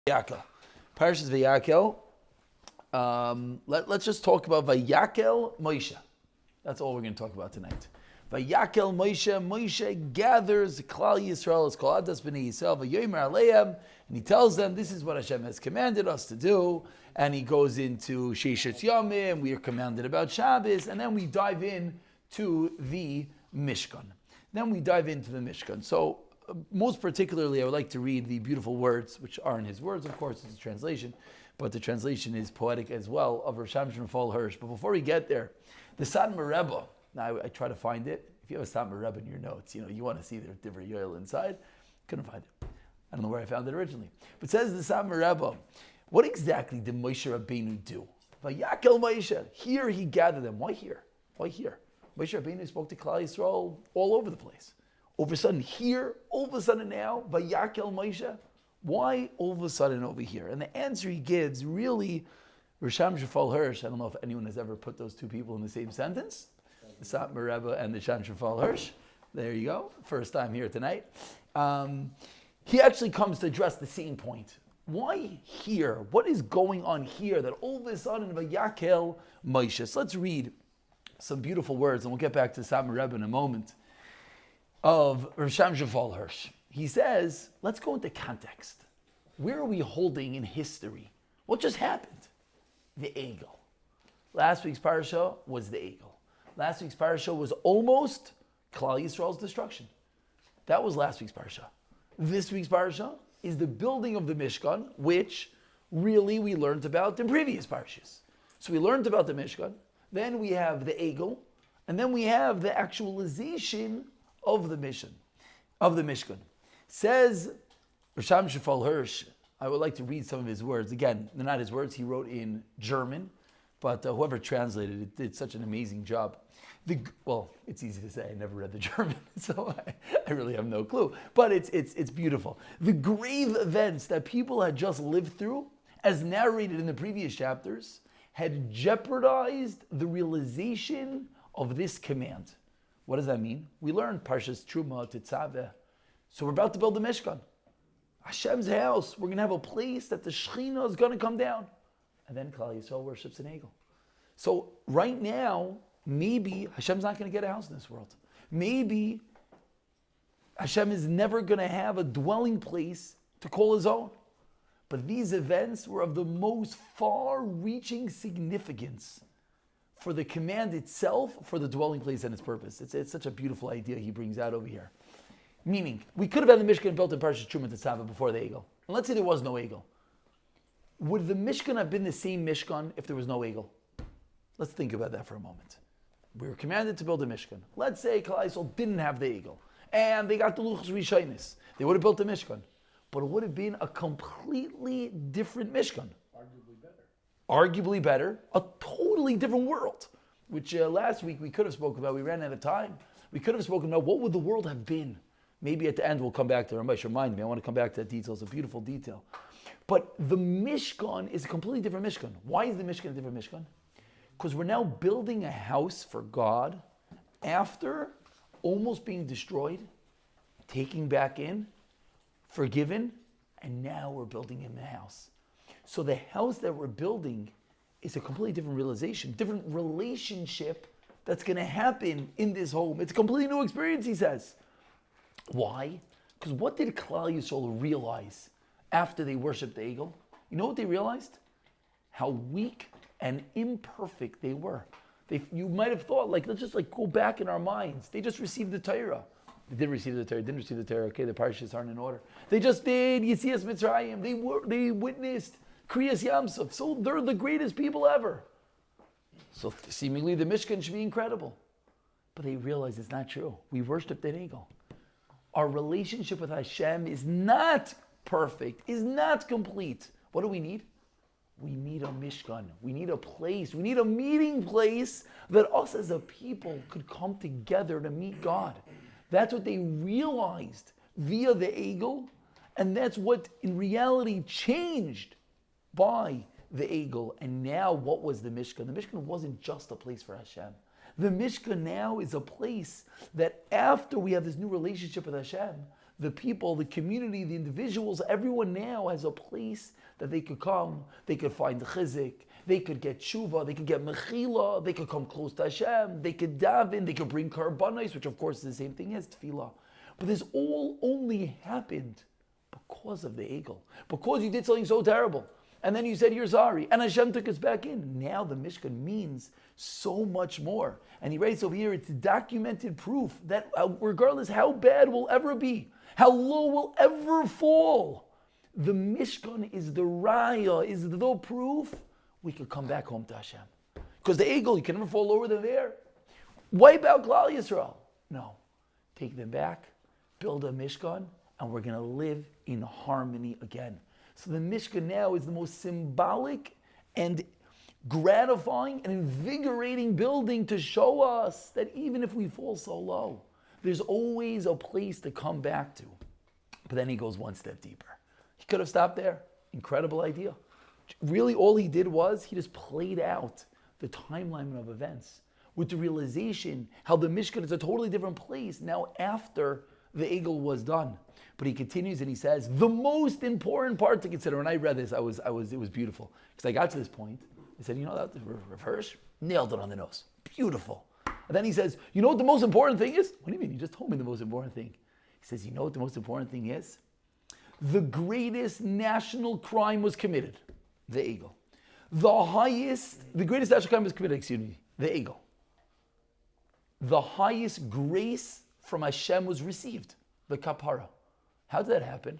Vayakhel. Parshas Vayakhel. Let's just talk about Vayakhel Moshe. That's all we're going to talk about tonight. Vayakhel Moshe. Moshe gathers Klal Yisrael. It's called Adas B'nai Yisrael. Vayomer Aleim, and he tells them this is what Hashem has commanded us to do. And he goes into Sheshet Yomim. We are commanded about Shabbos, and then we dive in to the Mishkan. So, most particularly, I would like to read the beautiful words, which aren't his words, of course, it's a translation, but the translation is poetic as well, of Rosh Hashanah Hirsch. But before we get there, the Satmar Rebbe, now I try to find it. If you have a Satmar Rebbe in your notes, you want to see the different yoel inside. Couldn't find it. I don't know where I found it originally. But says the Satmar Rebbe, what exactly did Moshe Rabbeinu do? Vayakhel Moshe. Here he gathered them. Why here? Moshe Rabbeinu spoke to Klal Yisrael all over the place. All of a sudden here, all of a sudden now, Vayakhel Moshe. Why all of a sudden over here? And the answer he gives really, Rosh Hashanah Hirsch, I don't know if anyone has ever put those two people in the same sentence, the Satmar Rebbe and the Rosh Hashanah Hirsch. There you go, first time here tonight. He actually comes to address the same point. Why here? What is going on here that all of a sudden Vayakhel Moshe? So let's read some beautiful words, and we'll get back to Satmar Rebbe in a moment, of Rosh Hashanah Hirsch. He says, let's go into context. Where are we holding in history? What just happened? The Eigel. Last week's parasha was the Eigel. Last week's parasha was almost Klal Yisrael's destruction. That was last week's parasha. This week's parasha is the building of the Mishkan, which really we learned about in previous parashas. So we learned about the Mishkan, then we have the Eigel, and then we have the actualization of the mission, of the Mishkan. Says Rosh Hashanah Hirsch, I would like to read some of his words. Again, they're not his words, he wrote in German, but whoever translated it did such an amazing job. It's easy to say, I never read the German, so I really have no clue. But it's beautiful. The grave events that people had just lived through, as narrated in the previous chapters, had jeopardized the realization of this command. What does that mean? We learned Parshas Truma Tetzaveh. So we're about to build the Mishkan. Hashem's house. We're going to have a place that the Shekhinah is going to come down. And then Klal Yisrael worships an Eigel. So right now, maybe Hashem's not going to get a house in this world. Maybe Hashem is never going to have a dwelling place to call his own. But these events were of the most far-reaching significance for the command itself, for the dwelling place and its purpose. It's such a beautiful idea he brings out over here. Meaning, we could have had the Mishkan built in Parshas Truma Tetzaveh before the Eigel. And let's say there was no Eigel. Would the Mishkan have been the same Mishkan if there was no Eigel? Let's think about that for a moment. We were commanded to build a Mishkan. Let's say Klal Yisrael didn't have the Eigel, and they got the Luchos Rishonos. They would have built a Mishkan. But it would have been a completely different Mishkan. Arguably better, a totally different world, which last week we could have spoken about. We ran out of time. We could have spoken about what would the world have been. Maybe at the end we'll come back to it. Rambesh, remind me. I want to come back to that detail. It's a beautiful detail. But the Mishkan is a completely different Mishkan. Why is the Mishkan a different Mishkan? Because we're now building a house for God after almost being destroyed, taking back in, forgiven, and now we're building him a house. So the house that we're building is a completely different realization, different relationship that's going to happen in this home. It's a completely new experience, he says. Why? Because what did Klal Yisrael realize after they worshipped the Eigel? You know what they realized? How weak and imperfect they were. You might have thought, let's just go back in our minds. They just received the Torah. They did receive the Torah, didn't receive the Torah. Okay, the parashas aren't in order. They just did Yetzias Mitzrayim. They witnessed Kriyas Yamsuf. So they're the greatest people ever. So seemingly the Mishkan should be incredible. But they realize it's not true. We worshipped an Eigel. Our relationship with Hashem is not perfect, is not complete. What do we need? We need a Mishkan. We need a place. We need a meeting place that us as a people could come together to meet God. That's what they realized via the Eigel, and that's what in reality changed by the Eigel. And now what was the Mishkan? The Mishkan wasn't just a place for Hashem. The Mishkan now is a place that after we have this new relationship with Hashem, the people, the community, the individuals, everyone now has a place that they could come, they could find the chizik, they could get tshuva, they could get mechila, they could come close to Hashem, they could daven, they could bring karbanos, which of course is the same thing as tefillah. But this all only happened because of the Eigel, because you did something so terrible. And then you said, you're sorry. And Hashem took us back in. Now the Mishkan means so much more. And he writes over here, it's documented proof that regardless how bad we'll ever be, how low we'll ever fall, the Mishkan is the raya, is the proof we could come back home to Hashem. Because the Eigel, you can never fall lower than there. Wipe out Klal Yisrael. No. Take them back, build a Mishkan, and we're going to live in harmony again. So the Mishkan now is the most symbolic and gratifying and invigorating building to show us that even if we fall so low, there's always a place to come back to. But then he goes one step deeper. He could have stopped there. Incredible idea. Really, all he did was he just played out the timeline of events with the realization how the Mishkan is a totally different place now after the Eigel was done. But he continues and he says, the most important part to consider, when I read this, it was beautiful. Because I got to this point, I said, that Hirsch nailed it on the nose. Beautiful. And then he says, you know what the most important thing is? What do you mean? You just told me the most important thing. He says, you know what the most important thing is? The greatest national crime was committed, the Eigel. The greatest national crime was committed, the Eigel. The highest grace from Hashem was received, the kapara. How did that happen?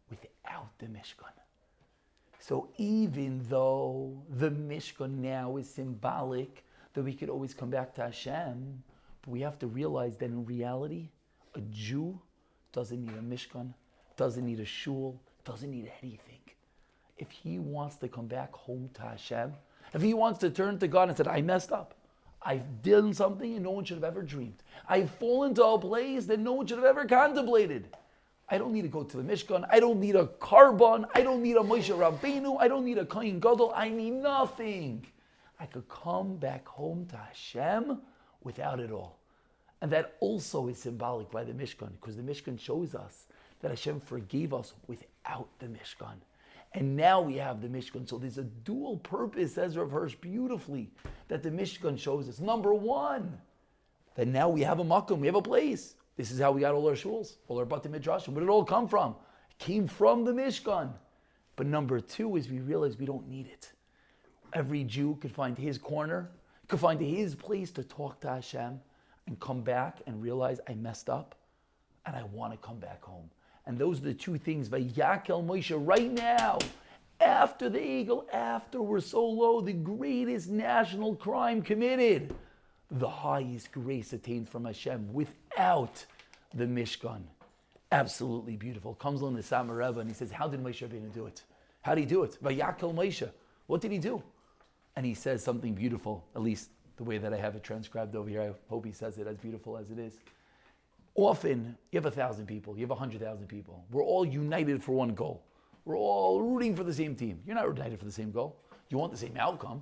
Without the Mishkan. So even though the Mishkan now is symbolic, that we could always come back to Hashem, but we have to realize that in reality, a Jew doesn't need a Mishkan, doesn't need a shul, doesn't need anything. If he wants to come back home to Hashem, if he wants to turn to God and say, I messed up, I've done something and no one should have ever dreamed. I've fallen to a place that no one should have ever contemplated. I don't need to go to the Mishkan. I don't need a Karban. I don't need a Moshe Rabbeinu. I don't need a Kohen Gadol. I need nothing. I could come back home to Hashem without it all. And that also is symbolic by the Mishkan, because the Mishkan shows us that Hashem forgave us without the Mishkan. And now we have the Mishkan. So there's a dual purpose, says Rav Hirsch beautifully, that the Mishkan shows us. Number one, that now we have a makom, we have a place. This is how we got all our shuls, all our Batei Midrashim. Where did it all come from? It came from the Mishkan. But number two is we realize we don't need it. Every Jew could find his corner, could find his place to talk to Hashem and come back and realize I messed up and I want to come back home. And those are the two things, Vayakhel Moshe, right now, after the Eigel, after we're so low, the greatest national crime committed, the highest grace attained from Hashem without the Mishkan. Absolutely beautiful. Comes along the Satmar Rebbe and he says, how did Moshe Rabbeinu do it? How did he do it? Vayakhel Moshe. What did he do? And he says something beautiful, at least the way that I have it transcribed over here. I hope he says it as beautiful as it is. Often, you have 1,000 people, you have 100,000 people. We're all united for one goal. We're all rooting for the same team. You're not united for the same goal. You want the same outcome,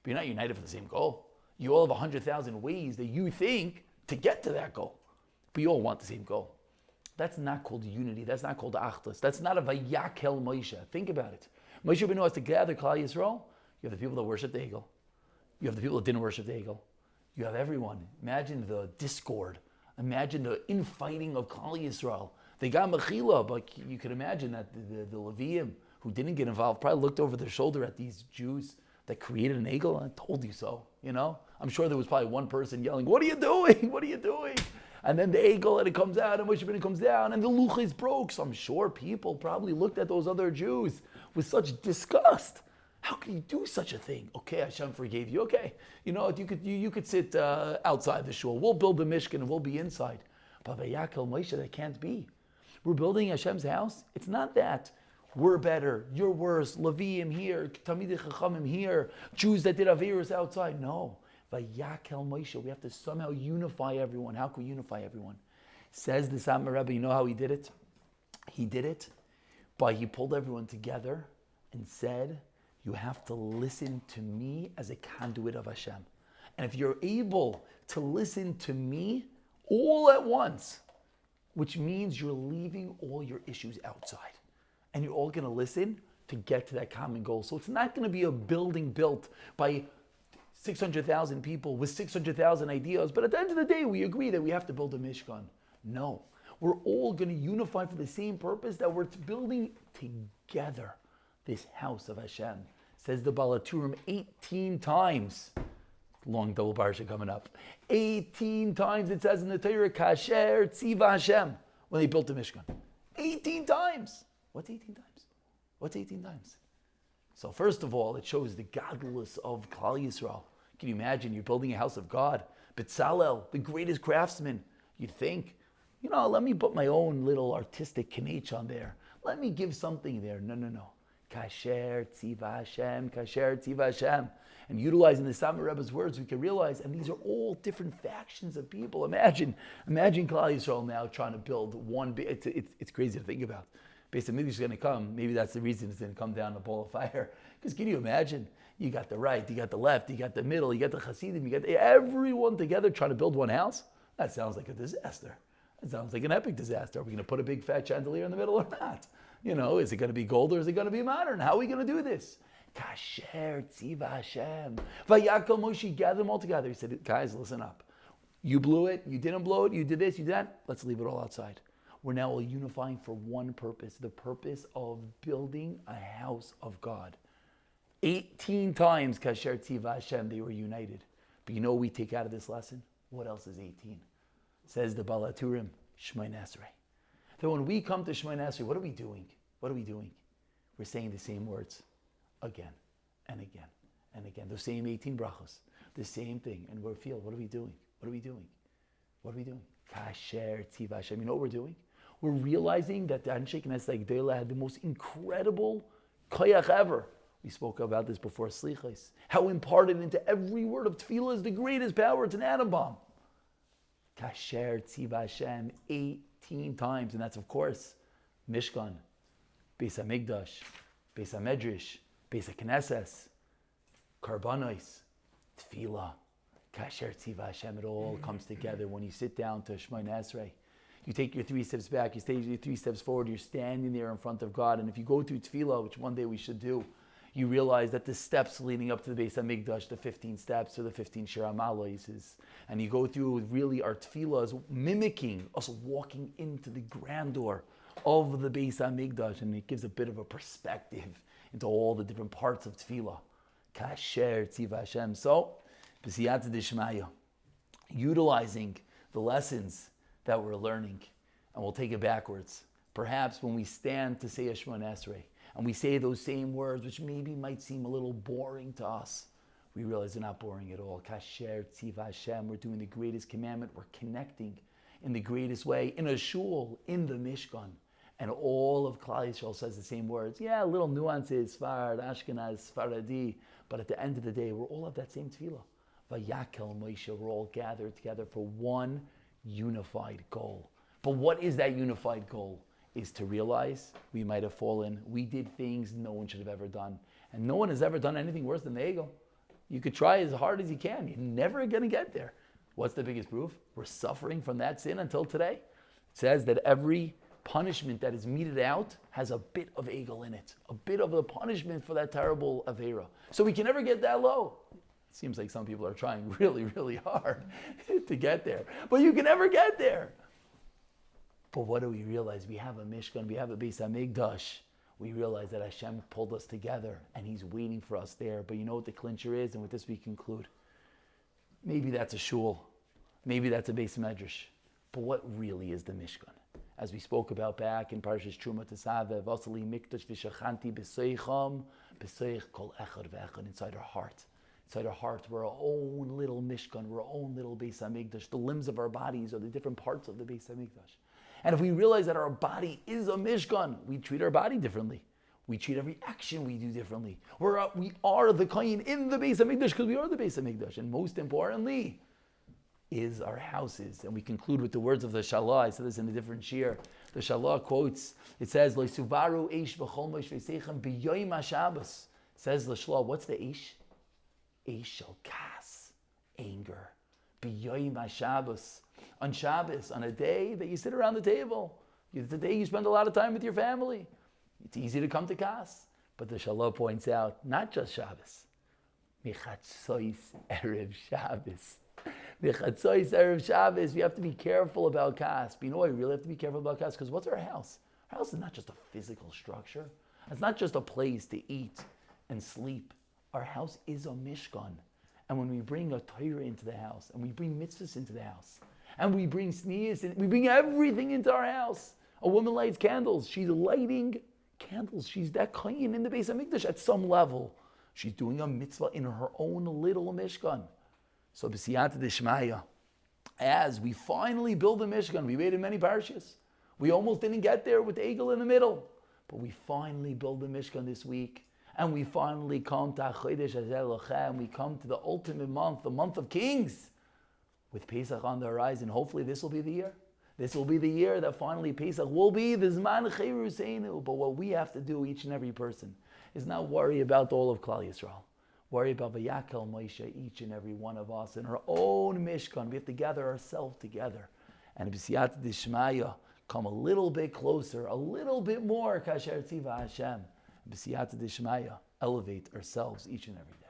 but you're not united for the same goal. You all have 100,000 ways that you think to get to that goal, but you all want the same goal. That's not called unity. That's not called achdus. That's not a Vayakhel Moshe. Think about it. Moshe Rabbeinu has to gather Klal Yisrael. You have the people that worship the Eigel. You have the people that didn't worship the Eigel. You have everyone. Imagine the discord. Imagine the infighting of Klal Yisrael. They got mechila, but you could imagine that the Leviim who didn't get involved probably looked over their shoulder at these Jews that created an Eigel. I told you so, I'm sure there was probably one person yelling, what are you doing? What are you doing? And then the Eigel, and it comes out, and Moshe Rabbeinu comes down, and the luchis broke. So I'm sure people probably looked at those other Jews with such disgust. How can you do such a thing? Okay, Hashem forgave you. Okay, you could sit outside the shul. We'll build the Mishkan and we'll be inside. But Vayakhel Moshe, that can't be. We're building Hashem's house. It's not that we're better, you're worse, Leviim here, Talmidei Chachamim here, Jews that did Averos outside. No, Vayakhel Moshe. We have to somehow unify everyone. How can we unify everyone? Says the Satmar Rebbe, you know how he did it? He did it by he pulled everyone together and said, you have to listen to me as a conduit of Hashem. And if you're able to listen to me all at once, which means you're leaving all your issues outside. And you're all going to listen to get to that common goal. So it's not going to be a building built by 600,000 people with 600,000 ideas, but at the end of the day, we agree that we have to build a Mishkan. No, we're all going to unify for the same purpose, that we're building together this house of Hashem. Says the Balaturim 18 times. Long double parsha coming up. 18 times it says in the Torah, Kasher Tziva Hashem, when they built the Mishkan. 18 times. What's 18 times? What's 18 times? So first of all, it shows the godless of Klal Yisrael. Can you imagine? You're building a house of God. Betzalel, the greatest craftsman. You'd think, let me put my own little artistic kinech on there. Let me give something there. No. Kasher Tziva Hashem, Kasher Tziva Hashem. And utilizing the Satmar Rebbe's words, we can realize, and these are all different factions of people. Imagine Klal Yisrael now trying to build one. It's crazy to think about. Beis HaMikdash is going to come. Maybe that's the reason it's going to come down a ball of fire. Because can you imagine? You got the right, you got the left, you got the middle, you got the Hasidim, you got everyone together trying to build one house. That sounds like a disaster. That sounds like an epic disaster. Are we going to put a big fat chandelier in the middle or not? Is it going to be gold or is it going to be modern? How are we going to do this? Kasher Tziva Hashem. Vayakhel Moshe, gather them all together. He said, guys, listen up. You blew it, you didn't blow it, you did this, you did that. Let's leave it all outside. We're now all unifying for one purpose, the purpose of building a house of God. 18 times, Kasher Tziva Hashem, they were united. But you know what we take out of this lesson? What else is 18? Says the Balaturim, Shmoneh Esrei. That when we come to Shmoneh Esrei, what are we doing? What are we doing? We're saying the same words again and again and again. The same 18 brachos, the same thing. And we feel, what are we doing? What are we doing? What are we doing? Kasher Tziva Hashem. You know what we're doing? We're realizing that the Anshe Knesset Gdola had the most incredible koyach ever. We spoke about this before Slichos. How imparted into every word of tefillah is the greatest power. It's an atom bomb. Kasher Tziva Hashem 18 times. And that's, of course, Mishkan, Beis HaMikdash, Beis HaMedrash, Beis HaKnesses, Karbanos, Tefillah, Kasher Tziva Hashem. It all comes together when you sit down to Shmoneh Esrei. You take your 3 steps back, you take your 3 steps forward, you're standing there in front of God. And if you go through Tefillah, which one day we should do, you realize that the steps leading up to the Beis HaMikdash, the 15 steps or the 15 Shir HaMalos, and you go through really our Tefillah is mimicking us walking into the grandeur of the Beis HaMikdash, and it gives a bit of a perspective into all the different parts of Tefillah. Kasher Tziva Hashem. So, b'siyata d'shmaya, utilizing the lessons that we're learning, and we'll take it backwards. Perhaps when we stand to say a Shmoneh Esrei, and we say those same words, which maybe might seem a little boring to us, we realize they're not boring at all. Kasher Tziva Hashem, we're doing the greatest commandment, we're connecting in the greatest way, in a shul, in the Mishkan. And all of Klal Yisrael says the same words. Yeah, little nuances, Sfard, Ashkenaz, Sfaradi, but at the end of the day, we're all of that same tefillah. Vayakhel Moshe, we're all gathered together for one unified goal. But what is that unified goal? Is to realize we might have fallen. We did things no one should have ever done. And no one has ever done anything worse than the Eigel. You could try as hard as you can. You're never going to get there. What's the biggest proof? We're suffering from that sin until today. It says that every punishment that is meted out has a bit of Eigel in it. A bit of the punishment for that terrible Avera. So we can never get that low. It seems like some people are trying really, really hard to get there. But you can never get there. But what do we realize? We have a Mishkan, we have a Beis HaMikdash. We realize that Hashem pulled us together and He's waiting for us there. But you know what the clincher is? And with this we conclude. Maybe that's a shul. Maybe that's a Beis Medrash. But what really is the Mishkan? As we spoke about back in Parshas Truma Tesavev, Vasali Mikdash V'Shachanti B'Seicham, B'Seich Kol Echad V'Echad, inside our heart. Inside our heart, we're our own little Mishkan, we're our own little Beis HaMikdash. The limbs of our bodies are the different parts of the Beis HaMikdash. And if we realize that our body is a Mishkan, we treat our body differently. We treat every action we do differently. We are the Kayin in the Beis HaMikdash because we are the Beis HaMikdash. And most importantly, is our houses. And we conclude with the words of the Shalah. I said this in a different shir. The Shalah quotes, it says, Lo suvaru eish b'chol mosh v'seichem b'yoyim HaShabbos. Says the Shalah, what's the eish? Eish shel kas, anger. B'yoyim HaShabbos. On Shabbos, on a day that you sit around the table. It's a day you spend a lot of time with your family. It's easy to come to Kas. But the Shalom points out, not just Shabbos. Mechatzois Erev Shabbos. Mechatzois Erev Shabbos. We have to be careful about Kas. But you know why we really have to be careful about Kas? Because what's our house? Our house is not just a physical structure. It's not just a place to eat and sleep. Our house is a mishkan. And when we bring a Torah into the house, and we bring mitzvahs into the house, and we bring sneers, and we bring everything into our house. A woman lights candles. She's lighting candles. She's that kohen in the Beis HaMikdash at some level. She's doing a mitzvah in her own little mishkan. So b'siyata d'shmaya, as we finally build a mishkan, we waited many parshas. We almost didn't get there with Eigel in the middle. But we finally build the mishkan this week. And we finally come to Chodesh Hazel Lachem. We come to the ultimate month, the month of Kings. With Pesach on the horizon, hopefully this will be the year. This will be the year that finally Pesach will be the Zman Cheruseinu. But what we have to do, each and every person, is not worry about all of Klal Yisrael. Worry about Vayakhel Moshe, each and every one of us in our own Mishkan. We have to gather ourselves together. And b'siyata d'shmaya, come a little bit closer, a little bit more, Kasher Tziva Hashem. B'siyata d'shmaya, elevate ourselves each and every day.